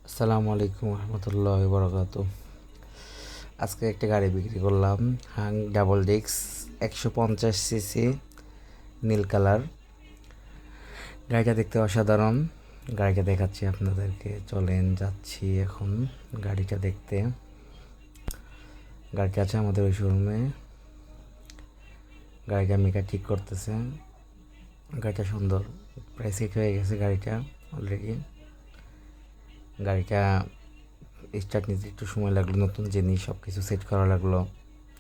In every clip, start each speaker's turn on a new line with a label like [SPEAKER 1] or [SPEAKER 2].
[SPEAKER 1] আসসালামু আলাইকুম রহমতুল্লাহ বরকাত। আজকে একটা গাড়ি বিক্রি করলাম, হাং ডাবল ডিক্স 150 সিসি, নীল কালার। গাড়িটা দেখতে অসাধারণ। গাড়িটা দেখাচ্ছি আপনাদেরকে, চলেন যাচ্ছি এখন গাড়িটা দেখতে। গাড়িটা আছে আমাদের ওই শোরুমে। গাড়িটা মেকা ঠিক করতেছে। গাড়িটা সুন্দর, প্রায় সেট হয়ে গেছে গাড়িটা অলরেডি। গাড়িটা স্টার্ট নিতে একটু সময় লাগলো, নতুন জিনিস সব কিছু সেট করা লাগলো,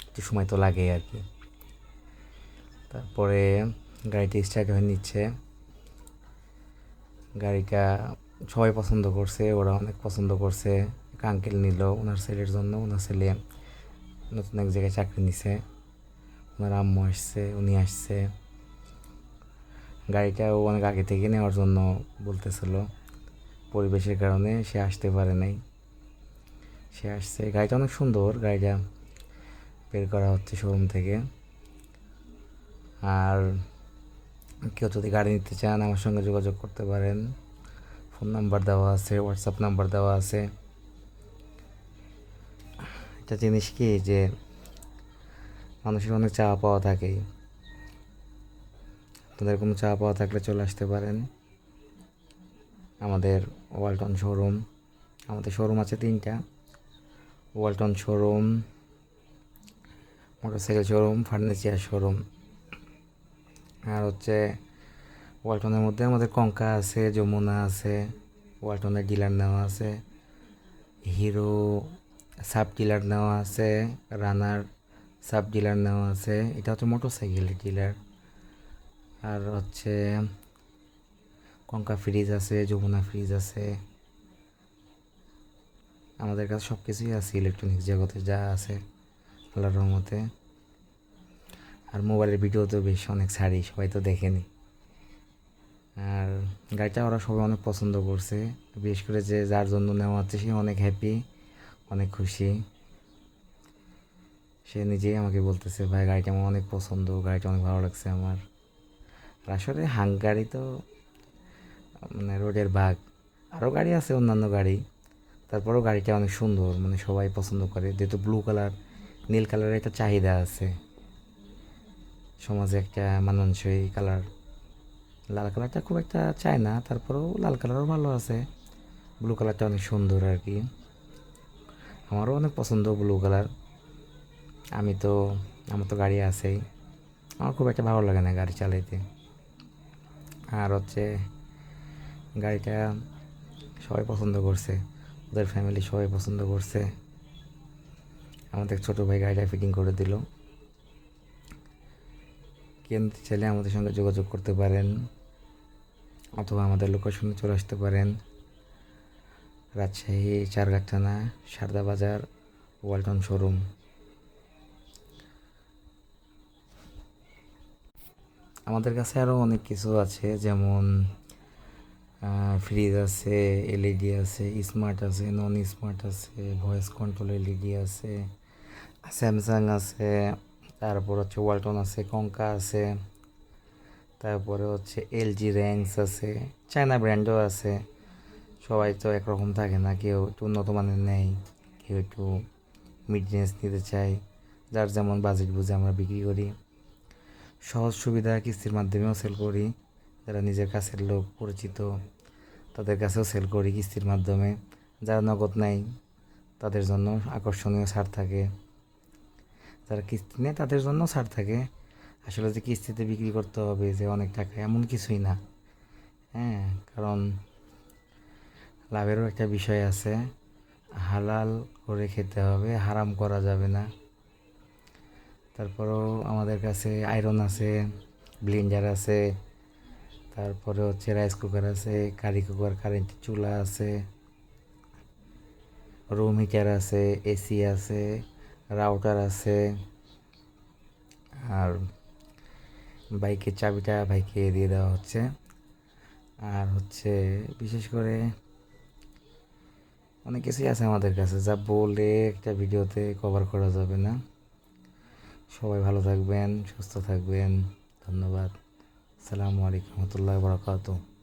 [SPEAKER 1] একটু সময় তো লাগেই আর কি। তারপরে গাড়িটি স্টার্ট হয়ে নিচ্ছে। গাড়িটা সবাই পছন্দ করছে, ওরা অনেক পছন্দ করছে। আঙ্কেল নিল ওনার ছেলের জন্য, ওনার ছেলে নতুন এক জায়গায় চাকরি নিছে। ওনার আম্মু আসছে, উনি আসছে। গাড়িটাও অনেক আগে থেকে নেওয়ার জন্য বলতেছিল, পরিবেশের কারণে সে আসতে পারে নাই। সে আসছে। গাড়িটা অনেক সুন্দর। গাড়িটা বের করা হচ্ছে শোরুম থেকে। আর কেউ যদি গাড়ি নিতে চান আমার সঙ্গে যোগাযোগ করতে পারেন। ফোন নাম্বার দেওয়া আছে, হোয়াটসঅ্যাপ নাম্বার দেওয়া আছে। একটা জিনিস কি, যে মানুষের অনেক চাওয়া পাওয়া থাকেই। আপনাদের কোনো চাওয়া পাওয়া থাকলে চলে আসতে পারেন আমাদের ওয়ালটন শোরুম। আমাদের শোরুম আছে 3টা: Walton showroom, motorcycle showroom, furniture showroom. আর হচ্ছে ওয়ালটনের মধ্যে আমাদের কঙ্কা আছে, যমুনা আছে, ওয়ালটনের ডিলার নেওয়া আছে, হিরো সাব ডিলার নেওয়া আছে, রানার সাব ডিলার নেওয়া আছে। এটা হচ্ছে মোটরসাইকেলের ডিলার। আর হচ্ছে কঙ্কা ফ্রিজ আছে, যমুনা ফ্রিজ আছে। আমাদের কাছে সব কিছুই আছে, ইলেকট্রনিক্স জগতে যা আছে আল্লাহর রহমতে। আর মোবাইলের ভিডিও তো বেশ অনেক ছাড়ি, সবাই তো দেখেনি। আর গাড়িটা ওরা সবাই অনেক পছন্দ করছে, বিশেষ করে যে যার জন্য নেওয়া হচ্ছে সে অনেক হ্যাপি, অনেক খুশি। সে নিজেই আমাকে বলতেছে, ভাই গাড়িটা আমার অনেক পছন্দ, গাড়িটা অনেক ভালো লাগছে আমার। আর আসলে গাড়ি তো মানে রোডের বাঘ। আরও গাড়ি আছে, অন্যান্য গাড়ি, তারপরেও গাড়িটা অনেক সুন্দর, মানে সবাই পছন্দ করে। যেহেতু ব্লু কালার, নীল কালারের একটা চাহিদা আছে সমাজে, একটা মানানসই কালার। লাল কালারটা খুব একটা চায় না, তারপরেও লাল কালারও ভালো আছে। ব্লু কালারটা অনেক সুন্দর আর কি। আমারও অনেক পছন্দ ব্লু কালার। আমি তো আমার তো গাড়ি আছেই, আমার খুব একটা ভালো লাগে না গাড়ি চালাইতে। আর হচ্ছে গাড়িটা সবাই পছন্দ করছে, ওদের ফ্যামিলি সবাই পছন্দ করছে। আমাদের ছোটো ভাই গাড়িটা ফিটিং করে দিল। কিনতে চাইলে আমাদের সঙ্গে যোগাযোগ করতে পারেন, অথবা আমাদের লোকেশনে চলে আসতে পারেন। রাজশাহী চারঘাট থানা, সারদা বাজার, ওয়ালটন শোরুম। আমাদের কাছে আরও অনেক কিছু আছে, যেমন ফ্রিজ আছে, এলইডি আছে, স্মার্ট আছে, নন স্মার্ট আছে, ভয়েস কন্ট্রোল এলইডি আছে, স্যামসাং আছে, তারপর হচ্ছে ওয়ালটন আছে, কঙ্কা আছে, তারপরে হচ্ছে এলজি র্যাংস আছে, চায়না ব্র্যান্ডও আছে। সবাই তো একরকম থাকে না, কেউ একটু উন্নত মানের নেয়, কেউ একটু মিড রেঞ্জ নিতে চায়। যার যেমন বাজেট বুঝে আমরা বিক্রি করি। সহজ সুবিধা কিস্তির মাধ্যমেও সেল করি। যারা নিজের কাছের লোক পরিচিত তাদের কাছেও সেল করি কিস্তির মাধ্যমে। যারা নগদ নেয় তাদের জন্য আকর্ষণীয় ছাড় থাকে। যারা কিস্তি নেয় তাদের জন্য ছাড় থাকে। আসলে যে কিস্তিতে বিক্রি করতে হবে যে অনেক টাকা, এমন কিছুই না। হ্যাঁ, কারণ লাভেরও একটা বিষয় আছে। হালাল করে খেতে হবে, হারাম করা যাবে না। তারপরেও আমাদের কাছে আয়রন আছে, ব্লেন্ডার আছে, তারপরে হচ্ছে রাইস কুকার আছে, কারি কুকার, কারেন্টের চুলা আছে, রুম হিটার আছে, এসি আছে, রাউটার আছে। আর বাইকের চাবিটা বাইকে দিয়ে দেওয়া হচ্ছে। আর হচ্ছে বিশেষ করে অনেক কিছুই আছে আমাদের কাছে, যা বলে একটা ভিডিওতে কভার করা যাবে না। সবাই ভালো থাকবেন, সুস্থ থাকবেন। ধন্যবাদ। আসসালামু আলাইকুম রহমতুল্লাহ বরকাতুহু।